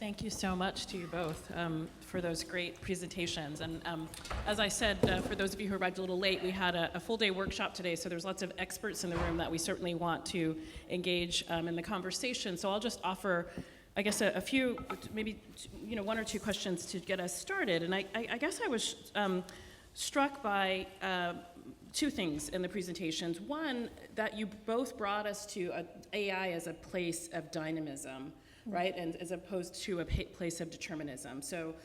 Thank you so much to you both for those great presentations. And as I said, for those of you who arrived a little late, we had a full day workshop today, so there's lots of experts in the room that we certainly want to engage in the conversation. So I'll just offer, I guess, a few, maybe one or two questions to get us started. And I guess I was struck by two things in the presentations. One, that you both brought us to AI as a place of dynamism, right, and as opposed to a place of determinism. So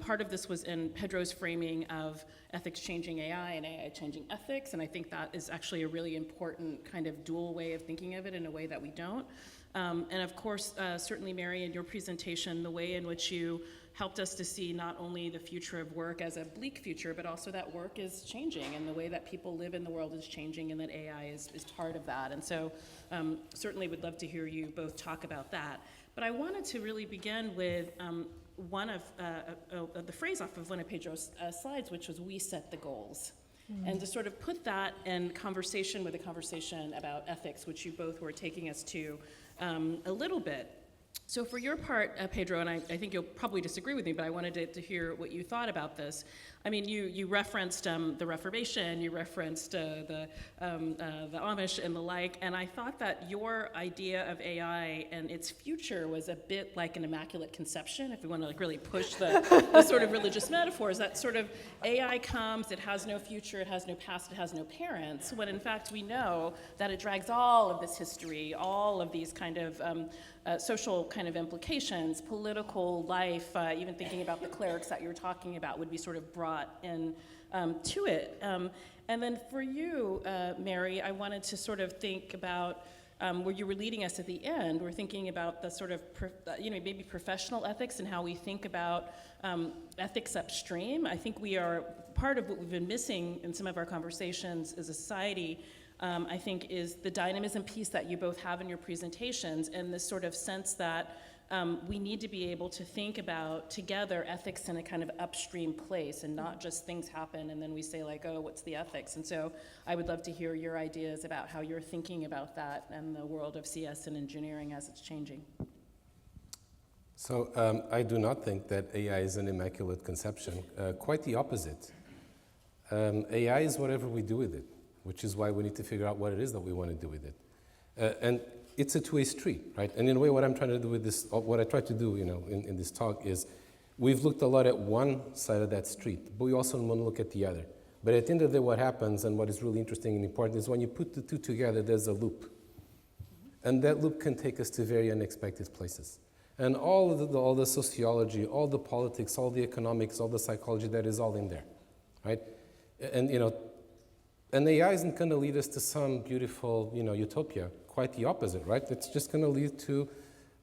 part of this was in Pedro's framing of ethics changing AI and AI changing ethics, and I think that is actually a really important kind of dual way of thinking of it in a way that we don't. And of course, certainly Mary, in your presentation, the way in which you helped us to see not only the future of work as a bleak future, but also that work is changing and the way that people live in the world is changing and that AI is part of that. And so certainly would love to hear you both talk about that. But I wanted to really begin with one of the phrase off of one of Pedro's slides, which was "we set the goals." And to sort of put that in conversation with a conversation about ethics, which you both were taking us to a little bit. So for your part, Pedro, and I think you'll probably disagree with me, but I wanted to hear what you thought about this. I mean, you referenced the Reformation, you referenced the Amish and the like, and I thought that your idea of AI and its future was a bit like an immaculate conception, if we want to like really push the sort of religious metaphors, that sort of AI comes, it has no future, it has no past, it has no parents, when in fact we know that it drags all of this history, all of these kind of social kind of implications, political life, even thinking about the clerics that you're talking about would be sort of brought in to it. And then for you, Mary, I wanted to sort of think about where you were leading us at the end. We're thinking about the sort of, maybe professional ethics and how we think about ethics upstream. I think we are, part of what we've been missing in some of our conversations as a society, I think, is the dynamism piece that you both have in your presentations, and this sort of sense that we need to be able to think about together ethics in a kind of upstream place and not just things happen and then we say like, oh, what's the ethics? And so I would love to hear your ideas about how you're thinking about that and the world of CS and engineering as it's changing. So I do not think that AI is an immaculate conception. Quite the opposite. AI is whatever we do with it, which is why we need to figure out what it is that we want to do with it. And it's a two-way street, right? And in a way, what I'm trying to do with this, what I try to do, in this talk is, we've looked a lot at one side of that street, but we also want to look at the other. But at the end of the day, what happens, and what is really interesting and important, is when you put the two together, there's a loop. And that loop can take us to very unexpected places. And all the sociology, all the politics, all the economics, all the psychology, that is all in there, right? And, and AI isn't going to lead us to some beautiful, utopia. Quite the opposite, right? It's just going to lead to,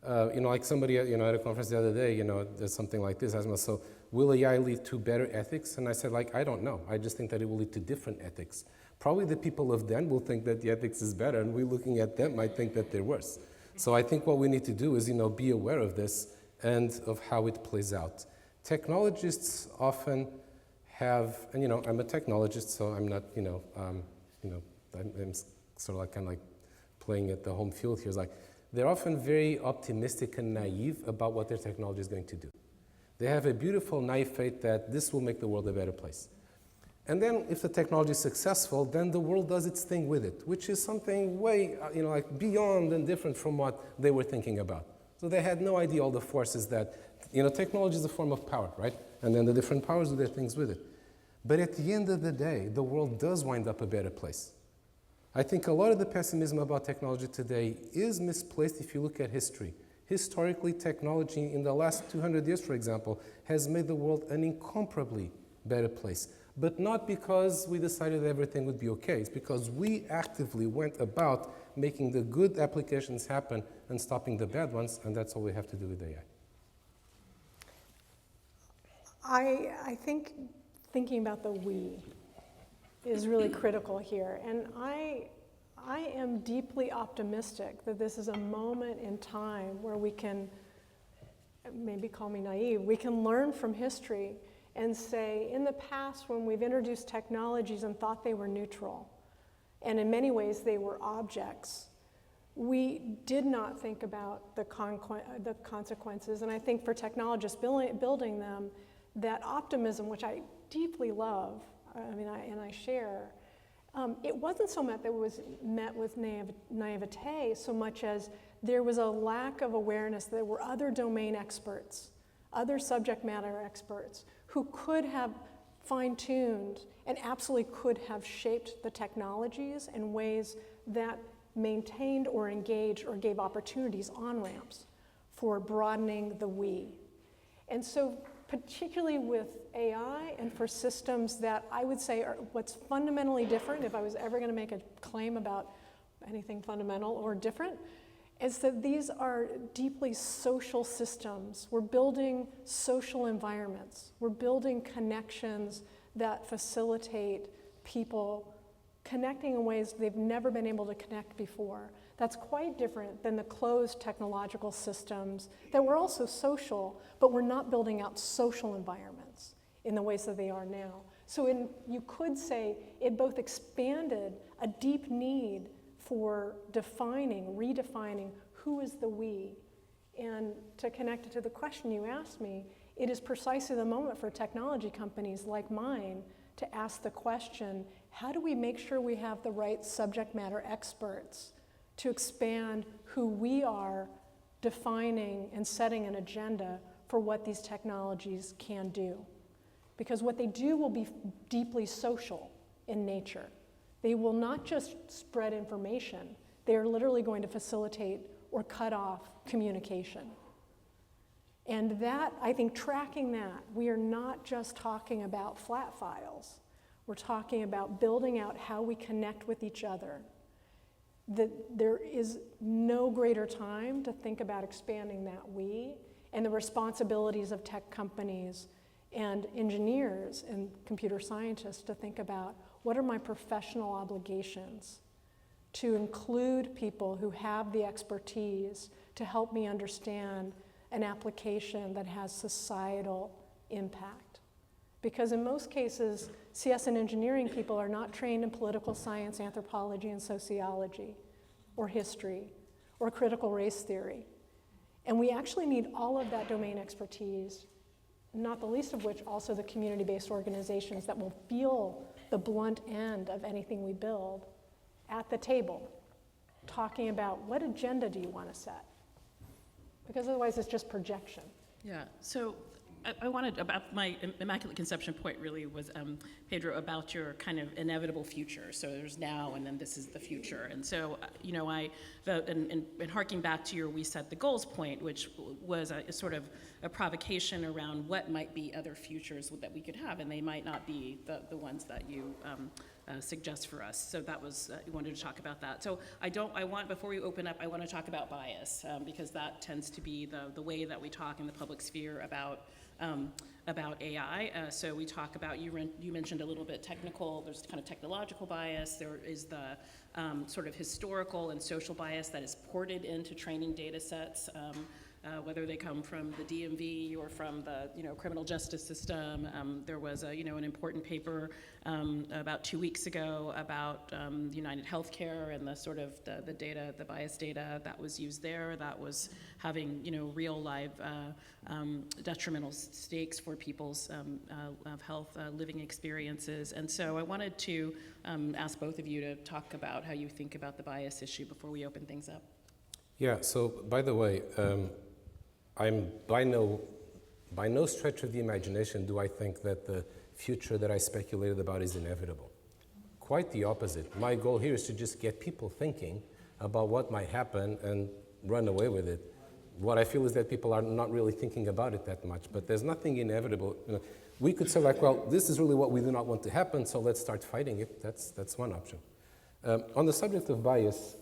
like somebody, at a conference the other day, there's something like this. I asked myself, will AI lead to better ethics? And I said, I don't know. I just think that it will lead to different ethics. Probably the people of then will think that the ethics is better, and we looking at them might think that they're worse. So I think what we need to do is, be aware of this and of how it plays out. Technologists often have, and I'm a technologist, so I'm not, I'm sort of like kind of like playing at the home field here. Is like they're often very optimistic and naive about what their technology is going to do. They have a beautiful naive faith that this will make the world a better place. And then if the technology is successful, then the world does its thing with it, which is something way, like beyond and different from what they were thinking about. So they had no idea all the forces that, technology is a form of power, right? And then the different powers do their things with it. But at the end of the day, the world does wind up a better place. I think a lot of the pessimism about technology today is misplaced if you look at history. Historically, technology in the last 200 years, for example, has made the world an incomparably better place. But not because we decided everything would be okay. It's because we actively went about making the good applications happen and stopping the bad ones, and that's all we have to do with AI. I think thinking about the we is really critical here. And I am deeply optimistic that this is a moment in time where we can, maybe call me naive, we can learn from history and say, in the past when we've introduced technologies and thought they were neutral, and in many ways they were objects, we did not think about the consequences. And I think for technologists building them, that optimism, which I deeply love, and I share, it wasn't so much that it was met with naivete so much as there was a lack of awareness that there were other domain experts, other subject matter experts who could have fine-tuned and absolutely could have shaped the technologies in ways that maintained or engaged or gave opportunities, on-ramps, for broadening the we. And so particularly with AI and for systems that I would say are what's fundamentally different, if I was ever going to make a claim about anything fundamental or different, is that these are deeply social systems. We're building social environments. We're building connections that facilitate people connecting in ways they've never been able to connect before. That's quite different than the closed technological systems that were also social, but we're not building out social environments in the ways that they are now. So you could say it both expanded a deep need for redefining who is the we. And to connect it to the question you asked me, it is precisely the moment for technology companies like mine to ask the question, how do we make sure we have the right subject matter experts to expand who we are defining and setting an agenda for what these technologies can do? Because what they do will be deeply social in nature. They will not just spread information, they are literally going to facilitate or cut off communication. And that, I think, tracking that, we are not just talking about flat files. We're talking about building out how we connect with each other. That there is no greater time to think about expanding that we and the responsibilities of tech companies and engineers and computer scientists to think about what are my professional obligations to include people who have the expertise to help me understand an application that has societal impact. Because in most cases, CS and engineering people are not trained in political science, anthropology, and sociology, or history, or critical race theory. And we actually need all of that domain expertise, not the least of which also the community-based organizations that will feel the blunt end of anything we build at the table, talking about what agenda do you want to set? Because otherwise it's just projection. Yeah, so I wanted, about my Immaculate Conception point really was, Pedro, about your kind of inevitable future. So there's now, and then this is the future. And so, and harking back to your we set the goals point, which was a sort of a provocation around what might be other futures that we could have, and they might not be the ones that you suggest for us. So that was, you wanted to talk about that. So before we open up, I want to talk about bias, because that tends to be the way that we talk in the public sphere about AI. So we talk about, you mentioned a little bit technical, there's kind of technological bias, there is the sort of historical and social bias that is ported into training data sets, whether they come from the DMV or from the criminal justice system. There was an important paper about 2 weeks ago about United Healthcare and the sort of the data, the bias data that was used there, that was having real live detrimental stakes for people's of health living experiences. And so I wanted to ask both of you to talk about how you think about the bias issue before we open things up. Yeah, so by the way, I'm by no stretch of the imagination do I think that the future that I speculated about is inevitable. Quite the opposite. My goal here is to just get people thinking about what might happen and run away with it. What I feel is that people are not really thinking about it that much, but there's nothing inevitable. We could say like, well, this is really what we do not want to happen, so let's start fighting it. That's one option. On the subject of bias,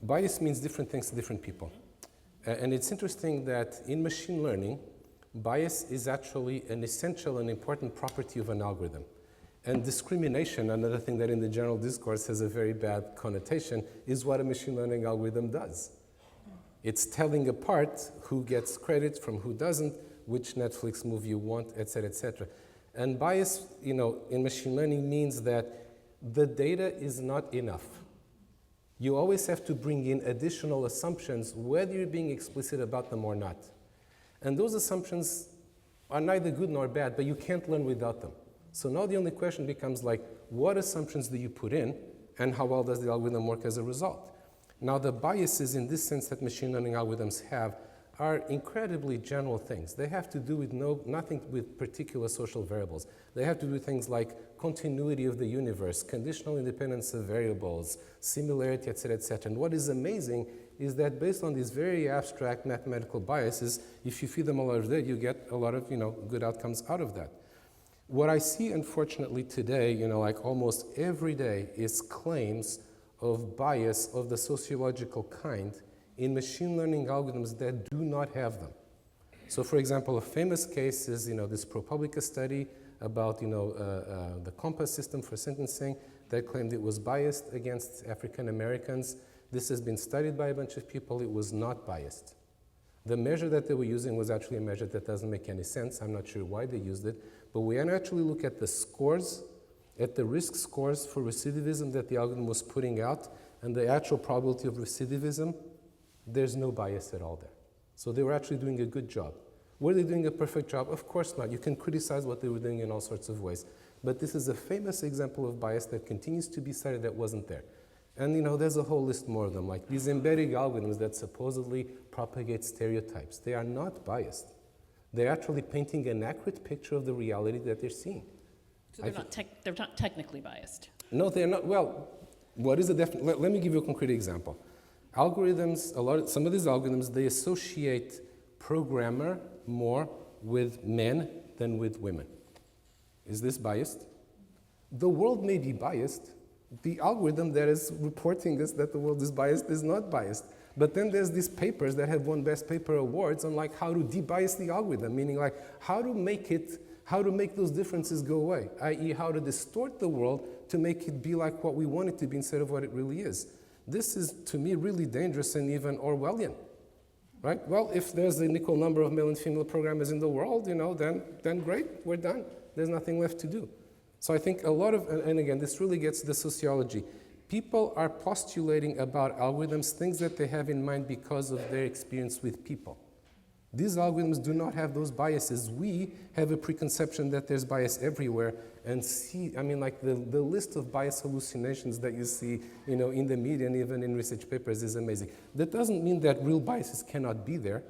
bias means different things to different people. And it's interesting that in machine learning, bias is actually an essential and important property of an algorithm. And discrimination, another thing that in the general discourse has a very bad connotation, is what a machine learning algorithm does. It's telling apart who gets credit from who doesn't, which Netflix movie you want, et cetera, et cetera. And bias, in machine learning means that the data is not enough. You always have to bring in additional assumptions, whether you're being explicit about them or not. And those assumptions are neither good nor bad, but you can't learn without them. So now the only question becomes like, what assumptions do you put in, and how well does the algorithm work as a result? Now the biases in this sense that machine learning algorithms have are incredibly general things. They have to do with nothing with particular social variables. They have to do with things like continuity of the universe, conditional independence of variables, similarity, et cetera, And what is amazing is that based on these very abstract mathematical biases, if you feed them a lot of data, you get a lot of good outcomes out of that. What I see, unfortunately, today, like almost every day, is claims of bias of the sociological kind in machine learning algorithms that do not have them. So, for example, a famous case is, this ProPublica study about, the Compass system for sentencing that claimed it was biased against African Americans. This has been studied by a bunch of people. It was not biased. The measure that they were using was actually a measure that doesn't make any sense. I'm not sure why they used it, but we actually look at the scores, at the risk scores for recidivism that the algorithm was putting out, and the actual probability of recidivism. There's no bias at all there. So they were actually doing a good job. Were they doing a perfect job? Of course not. You can criticize what they were doing in all sorts of ways. But this is a famous example of bias that continues to be cited that wasn't there. And there's a whole list more of them, like these embedding algorithms that supposedly propagate stereotypes. They are not biased. They're actually painting an accurate picture of the reality that they're seeing. So they're not technically biased. No, they're not. Well, what is the definition? Let me give you a concrete example. Algorithms, some of these algorithms, they associate programmer more with men than with women. Is this biased? The world may be biased. The algorithm that is reporting this, that the world is biased, is not biased. But then there's these papers that have won Best Paper awards on like how to de-bias the algorithm, meaning like how to make those differences go away, i.e. how to distort the world to make it be like what we want it to be instead of what it really is. This is, to me, really dangerous and even Orwellian, right? Well, if there's an equal number of male and female programmers in the world, then great, we're done. There's nothing left to do. So I think a lot of, and again, this really gets to the sociology. People are postulating about algorithms things that they have in mind because of their experience with people. These algorithms do not have those biases. We have a preconception that there's bias everywhere, and the list of bias hallucinations that you see, in the media and even in research papers is amazing. That doesn't mean that real biases cannot be there,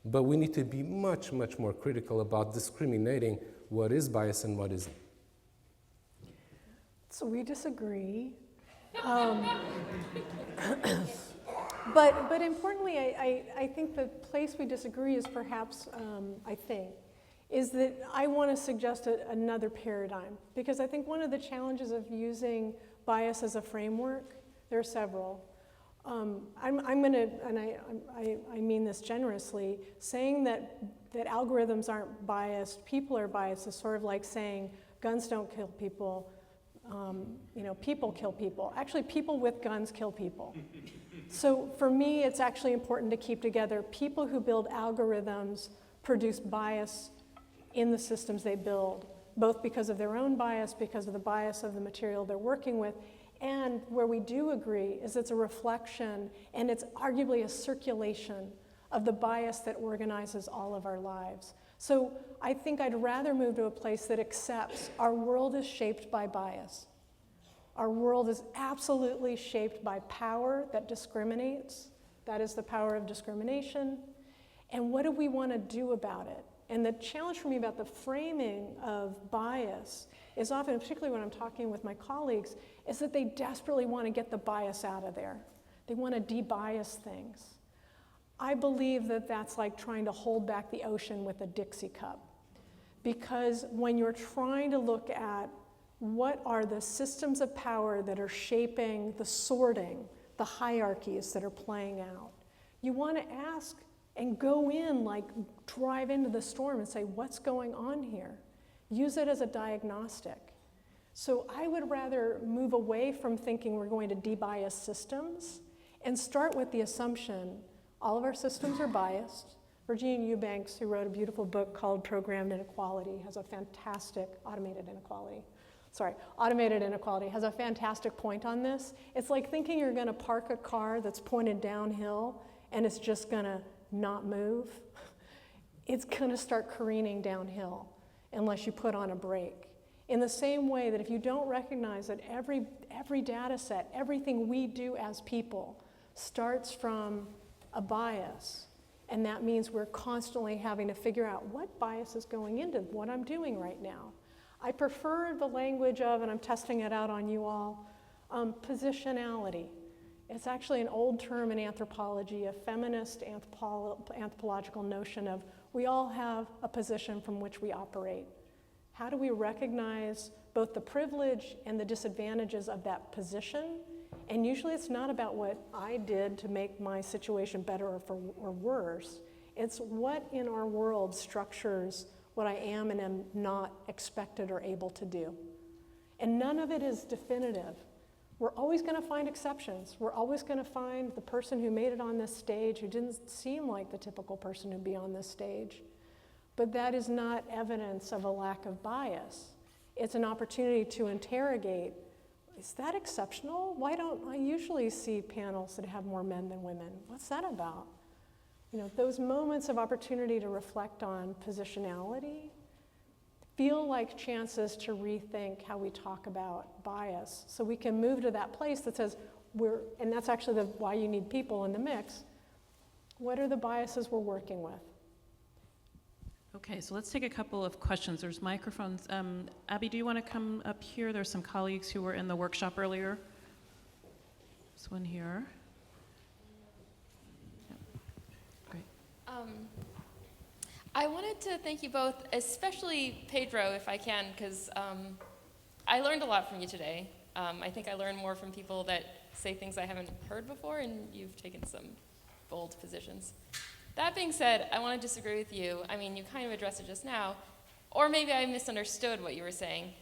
but we need to be much, much more critical about discriminating what is bias and what isn't. So we disagree. But importantly, I think the place we disagree is perhaps, is that I want to suggest another paradigm. Because I think one of the challenges of using bias as a framework, there are several. I'm going to, and I mean this generously, saying that algorithms aren't biased, people are biased, is sort of like saying guns don't kill people, people kill people. Actually, people with guns kill people. So for me, it's actually important to keep together people who build algorithms produce bias in the systems they build, both because of their own bias, because of the bias of the material they're working with, and where we do agree is it's a reflection and it's arguably a circulation of the bias that organizes all of our lives. So I think I'd rather move to a place that accepts our world is shaped by bias. Our world is absolutely shaped by power that discriminates. That is the power of discrimination. And what do we want to do about it? And the challenge for me about the framing of bias is often, particularly when I'm talking with my colleagues, is that they desperately want to get the bias out of there. They want to de-bias things. I believe that that's like trying to hold back the ocean with a Dixie cup. Because when you're trying to look at what are the systems of power that are shaping the sorting, the hierarchies that are playing out, you want to ask and go in, like drive into the storm and say, what's going on here? Use it as a diagnostic. So I would rather move away from thinking we're going to de-bias systems and start with the assumption all of our systems are biased. Virginia Eubanks, who wrote a beautiful book called Programmed Inequality, has a fantastic automated inequality. automated inequality has a fantastic point on this. It's like thinking you're gonna park a car that's pointed downhill and it's just gonna not move. It's gonna start careening downhill unless you put on a brake. In the same way that if you don't recognize that every data set, everything we do as people starts from a bias, and that means we're constantly having to figure out what bias is going into what I'm doing right now. I prefer the language of, and I'm testing it out on you all, positionality. It's actually an old term in anthropology, a feminist anthropological notion of we all have a position from which we operate. How do we recognize both the privilege and the disadvantages of that position? And usually it's not about what I did to make my situation better or worse. It's what in our world structures what I am and am not expected or able to do. And none of it is definitive. We're always going to find exceptions. We're always going to find the person who made it on this stage who didn't seem like the typical person who'd be on this stage. But that is not evidence of a lack of bias. It's an opportunity to interrogate, is that exceptional? Why don't I usually see panels that have more men than women? What's that about? You know, those moments of opportunity to reflect on positionality feel like chances to rethink how we talk about bias. So we can move to that place that says, and that's actually why you need people in the mix. What are the biases we're working with? Okay, so let's take a couple of questions. There's microphones. Abby, do you want to come up here? There's some colleagues who were in the workshop earlier. This one here. Yeah. Great. I wanted to thank you both, especially Pedro, if I can, because I learned a lot from you today. I think I learned more from people that say things I haven't heard before, and you've taken some bold positions. That being said, I want to disagree with you. I mean, you kind of addressed it just now, or maybe I misunderstood what you were saying.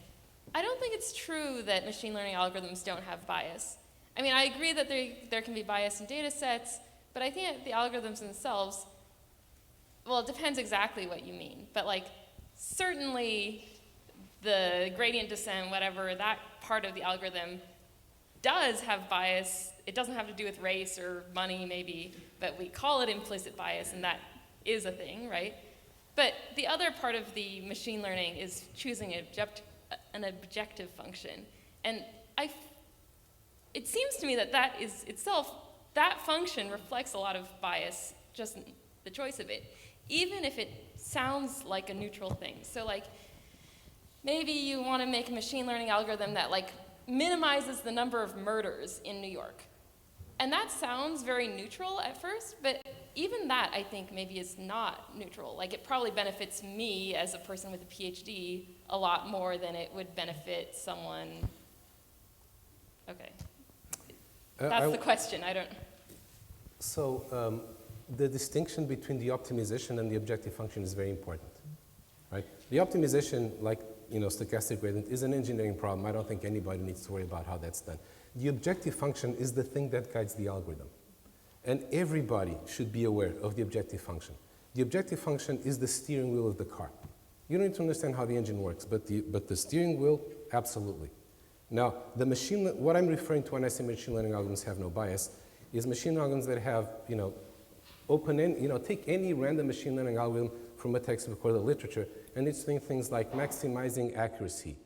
I don't think it's true that machine learning algorithms don't have bias. I mean, I agree that there can be bias in data sets, but I think that the algorithms themselves, well, it depends exactly what you mean, but like certainly the gradient descent, whatever, that part of the algorithm does have bias. It doesn't have to do with race or money maybe, but we call it implicit bias, and that is a thing, right? But the other part of the machine learning is choosing an objective function. And it seems to me that that is itself, that function reflects a lot of bias, just the choice of it, even if it sounds like a neutral thing. So like, maybe you want to make a machine learning algorithm that like minimizes the number of murders in New York. And that sounds very neutral at first, but even that, I think, maybe is not neutral. Like, it probably benefits me as a person with a PhD a lot more than it would benefit someone. Okay. That's the question. I don't. So the distinction between the optimization and the objective function is very important, right? The optimization, like, you know, stochastic gradient, is an engineering problem. I don't think anybody needs to worry about how that's done. The objective function is the thing that guides the algorithm. And everybody should be aware of the objective function. The objective function is the steering wheel of the car. You don't need to understand how the engine works, but the steering wheel, absolutely. Now, what I'm referring to when I say machine learning algorithms have no bias is machine algorithms that have, you know, take any random machine learning algorithm from a textbook or the literature, and it's doing things like maximizing accuracy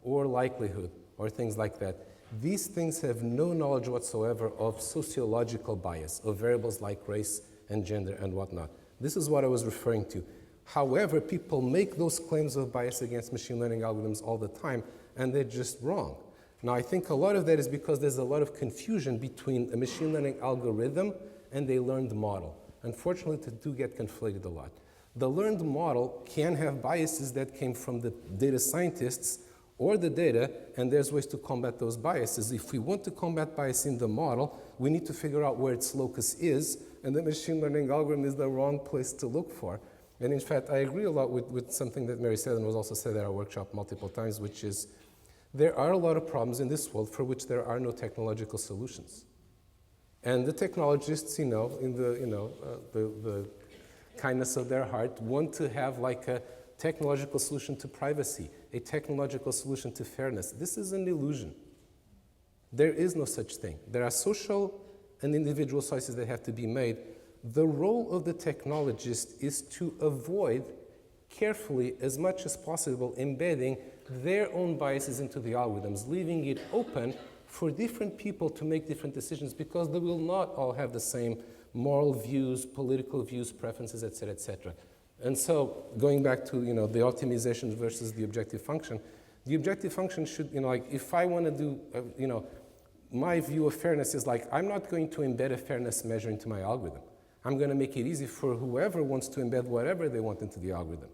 or likelihood or things like that. These things have no knowledge whatsoever of sociological bias, of variables like race and gender and whatnot. This is what I was referring to. However, people make those claims of bias against machine learning algorithms all the time, and they're just wrong. Now, I think a lot of that is because there's a lot of confusion between a machine learning algorithm and a learned model. Unfortunately, they do get conflated a lot. The learned model can have biases that came from the data scientists or the data, and there's ways to combat those biases. If we want to combat bias in the model, we need to figure out where its locus is, and the machine learning algorithm is the wrong place to look for. And in fact, I agree a lot with something that Mary said and was also said at our workshop multiple times, which is there are a lot of problems in this world for which there are no technological solutions. And the technologists, in the kindness of their heart, want to have like a technological solution to privacy, a technological solution to fairness. This is an illusion. There is no such thing. There are social and individual choices that have to be made. The role of the technologist is to avoid carefully, as much as possible, embedding their own biases into the algorithms, leaving it open for different people to make different decisions, because they will not all have the same moral views, political views, preferences, et cetera, et cetera. And so, going back to the optimization versus the objective function, the objective function should, like if I want to do, my view of fairness is like, I'm not going to embed a fairness measure into my algorithm. I'm going to make it easy for whoever wants to embed whatever they want into the algorithm.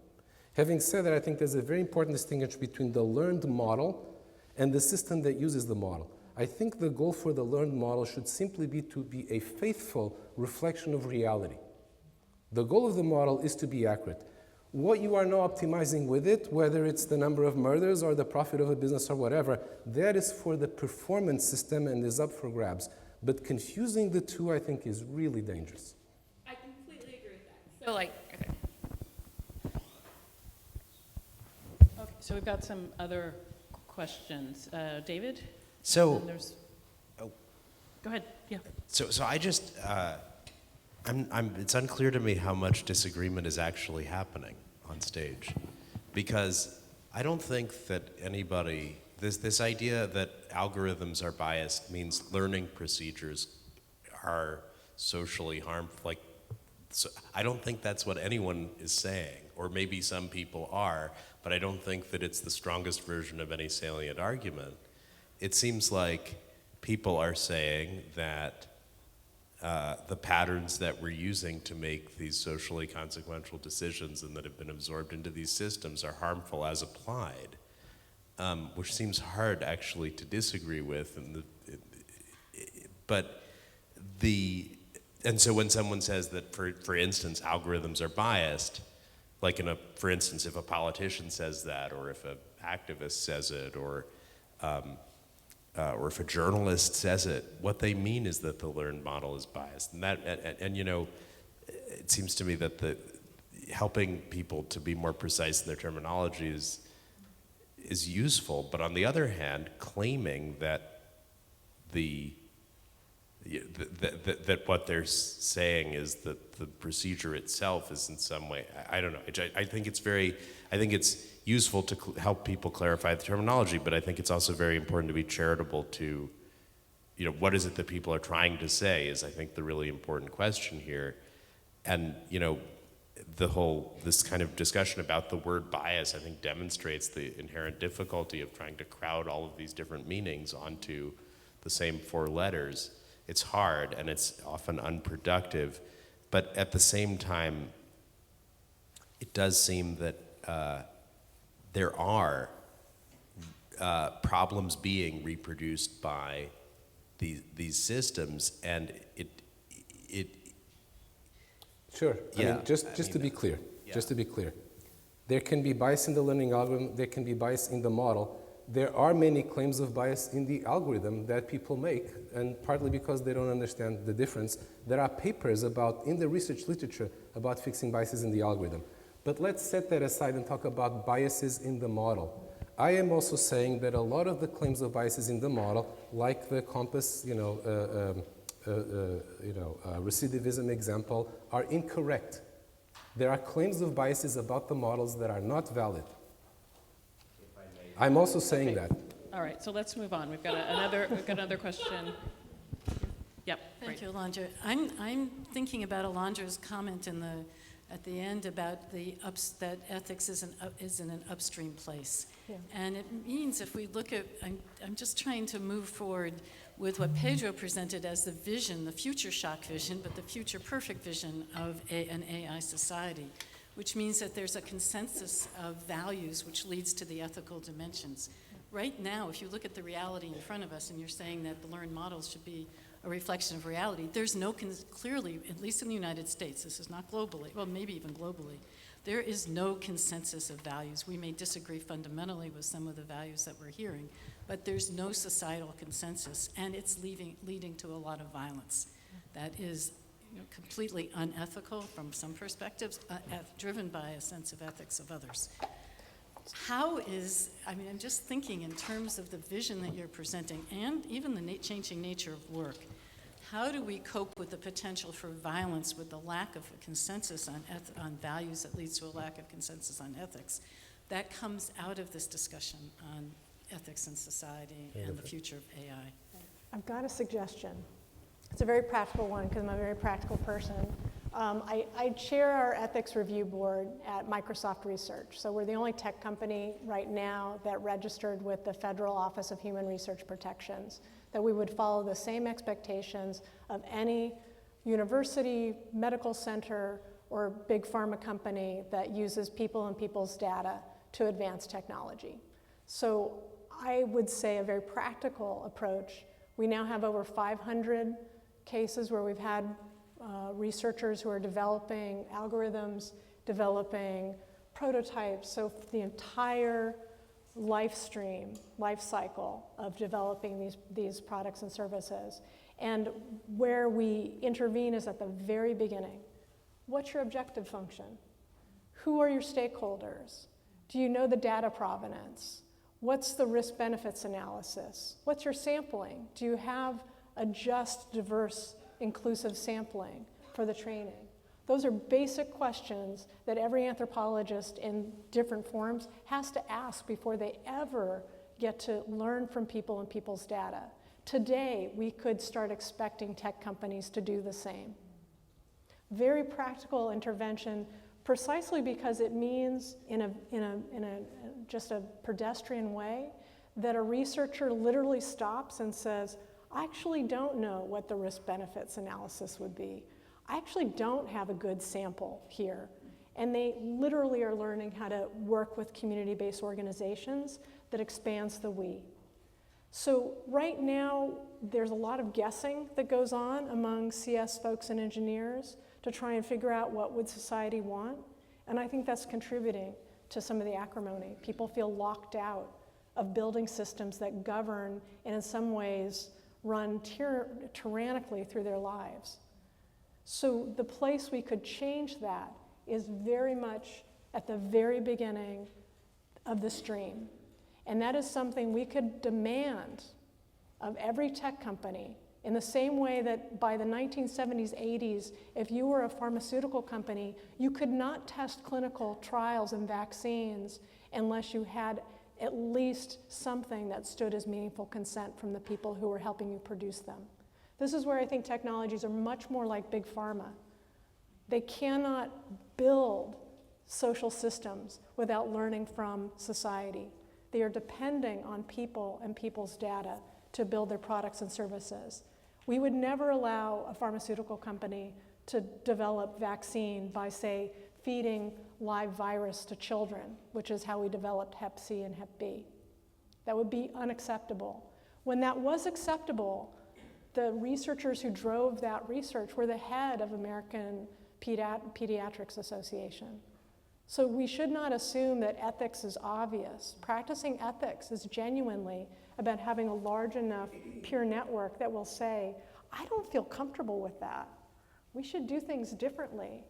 Having said that, I think there's a very important distinction between the learned model and the system that uses the model. I think the goal for the learned model should simply be to be a faithful reflection of reality. The goal of the model is to be accurate. What you are now optimizing with it, whether it's the number of murders or the profit of a business or whatever, that is for the performance system and is up for grabs. But confusing the two, I think, is really dangerous. I completely agree with that. So, okay. Okay, so we've got some other questions. David? So, And there's, oh. Go ahead, yeah. So I just, it's unclear to me how much disagreement is actually happening on stage, because I don't think that anybody, this idea that algorithms are biased means learning procedures are socially harmful. So I don't think that's what anyone is saying, or maybe some people are, but I don't think that it's the strongest version of any salient argument. It seems like people are saying that the patterns that we're using to make these socially consequential decisions and that have been absorbed into these systems are harmful as applied, which seems hard actually to disagree with. And so when someone says that, for instance, algorithms are biased, like for instance, if a politician says that, or if an activist says it, or if a journalist says it, what they mean is that the learned model is biased. And it seems to me that helping people to be more precise in their terminology is useful. But on the other hand, claiming that that what they're saying is that the procedure itself is in some way, I don't know. I think it's useful to help people clarify the terminology, but I think it's also very important to be charitable to, what is it that people are trying to say is, I think, the really important question here. And, this kind of discussion about the word bias, I think, demonstrates the inherent difficulty of trying to crowd all of these different meanings onto the same 4 letters. It's hard, and it's often unproductive, but at the same time, it does seem that there are problems being reproduced by these systems, and it. Sure. Yeah. Just to be clear, there can be bias in the learning algorithm. There can be bias in the model. There are many claims of bias in the algorithm that people make, and partly because they don't understand the difference. There are papers in the research literature about fixing biases in the algorithm. But let's set that aside and talk about biases in the model. I am also saying that a lot of the claims of biases in the model, like the compass, recidivism example, are incorrect. There are claims of biases about the models that are not valid. I'm also saying that. All right, so let's move on. We've got another question. Yep. Thank you, Alondra. I'm thinking about Alondra's comment at the end about that ethics is in an upstream place. Yeah. And it means if we look at, I'm just trying to move forward with what Pedro presented as the vision, the future shock vision, but the future perfect vision of an AI society, which means that there's a consensus of values which leads to the ethical dimensions. Right now, if you look at the reality in front of us and you're saying that the learned models should be a reflection of reality, there's no, clearly, at least in the United States, this is not globally, well, maybe even globally, there is no consensus of values. We may disagree fundamentally with some of the values that we're hearing, but there's no societal consensus, and it's leading to a lot of violence that is completely unethical from some perspectives, driven by a sense of ethics of others. I'm just thinking in terms of the vision that you're presenting and even the changing nature of work, how do we cope with the potential for violence with the lack of a consensus on values that leads to a lack of consensus on ethics? That comes out of this discussion on ethics in society and the future of AI. I've got a suggestion. It's a very practical one because I'm a very practical person. I chair our ethics review board at Microsoft Research. So we're the only tech company right now that registered with the Federal Office of Human Research Protections, that we would follow the same expectations of any university, medical center, or big pharma company that uses people and people's data to advance technology. So I would say a very practical approach. We now have over 500 cases where we've had researchers who are developing algorithms, developing prototypes, so the entire life cycle of developing these products and services. And where we intervene is at the very beginning. What's your objective function? Who are your stakeholders? Do you know the data provenance? What's the risk-benefits analysis? What's your sampling? Do you have a just, diverse, inclusive sampling for the training? Those are basic questions that every anthropologist in different forms has to ask before they ever get to learn from people and people's data. Today, we could start expecting tech companies to do the same. Very practical intervention, precisely because it means in a just a pedestrian way that a researcher literally stops and says, I actually don't know what the risk-benefits analysis would be. I actually don't have a good sample here. And they literally are learning how to work with community-based organizations that expands the we. So right now, there's a lot of guessing that goes on among CS folks and engineers to try and figure out what would society want. And I think that's contributing to some of the acrimony. People feel locked out of building systems that govern and in some ways run tyrannically through their lives. So the place we could change that is very much at the very beginning of the stream. And that is something we could demand of every tech company in the same way that by the 1970s, 80s, if you were a pharmaceutical company, you could not test clinical trials and vaccines unless you had at least something that stood as meaningful consent from the people who were helping you produce them. This is where I think technologies are much more like big pharma. They cannot build social systems without learning from society. They are depending on people and people's data to build their products and services. We would never allow a pharmaceutical company to develop vaccine by, say, feeding live virus to children, which is how we developed Hep C and Hep B. That would be unacceptable. When that was acceptable, the researchers who drove that research were the head of American Pediatrics Association. So we should not assume that ethics is obvious. Practicing ethics is genuinely about having a large enough peer network that will say, I don't feel comfortable with that. We should do things differently.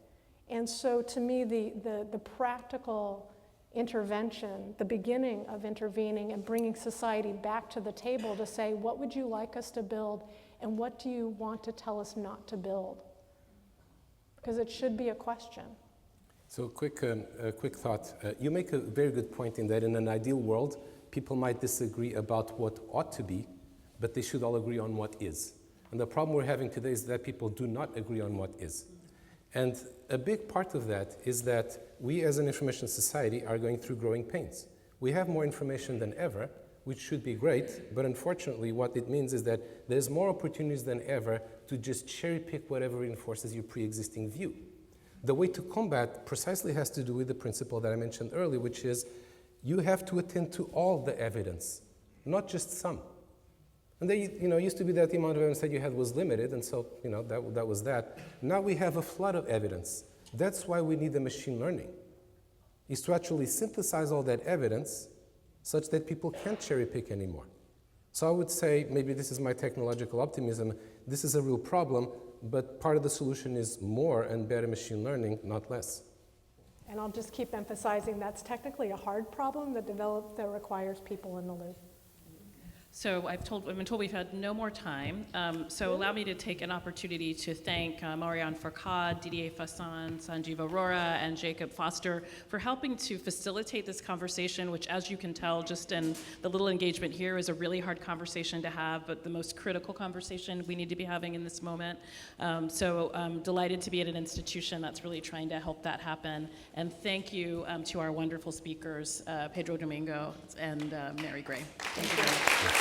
And so to me, the practical intervention, the beginning of intervening and bringing society back to the table to say, what would you like us to build and what do you want to tell us not to build? Because it should be a question. So a quick thought. You make a very good point in that in an ideal world, people might disagree about what ought to be, but they should all agree on what is. And the problem we're having today is that people do not agree on what is. And a big part of that is that we as an information society are going through growing pains. We have more information than ever, which should be great, but unfortunately what it means is that there's more opportunities than ever to just cherry pick whatever reinforces your pre-existing view. The way to combat precisely has to do with the principle that I mentioned earlier, which is you have to attend to all the evidence, not just some. And they, used to be that the amount of evidence that you had was limited, and so, that was that. Now we have a flood of evidence. That's why we need the machine learning, is to actually synthesize all that evidence such that people can't cherry pick anymore. So I would say, maybe this is my technological optimism, this is a real problem. but part of the solution is more and better machine learning, not less. And I'll just keep emphasizing that's technically a hard problem that requires people in the loop. So I've been told we've had no more time. So allow me to take an opportunity to thank Marianne Fourcade, Didier Fasson, Sanjeev Arora, and Jacob Foster for helping to facilitate this conversation, which, as you can tell, just in the little engagement here, is a really hard conversation to have, but the most critical conversation we need to be having in this moment. So I'm delighted to be at an institution that's really trying to help that happen. And thank you to our wonderful speakers, Pedro Domingos and Mary Gray. Thank you very much.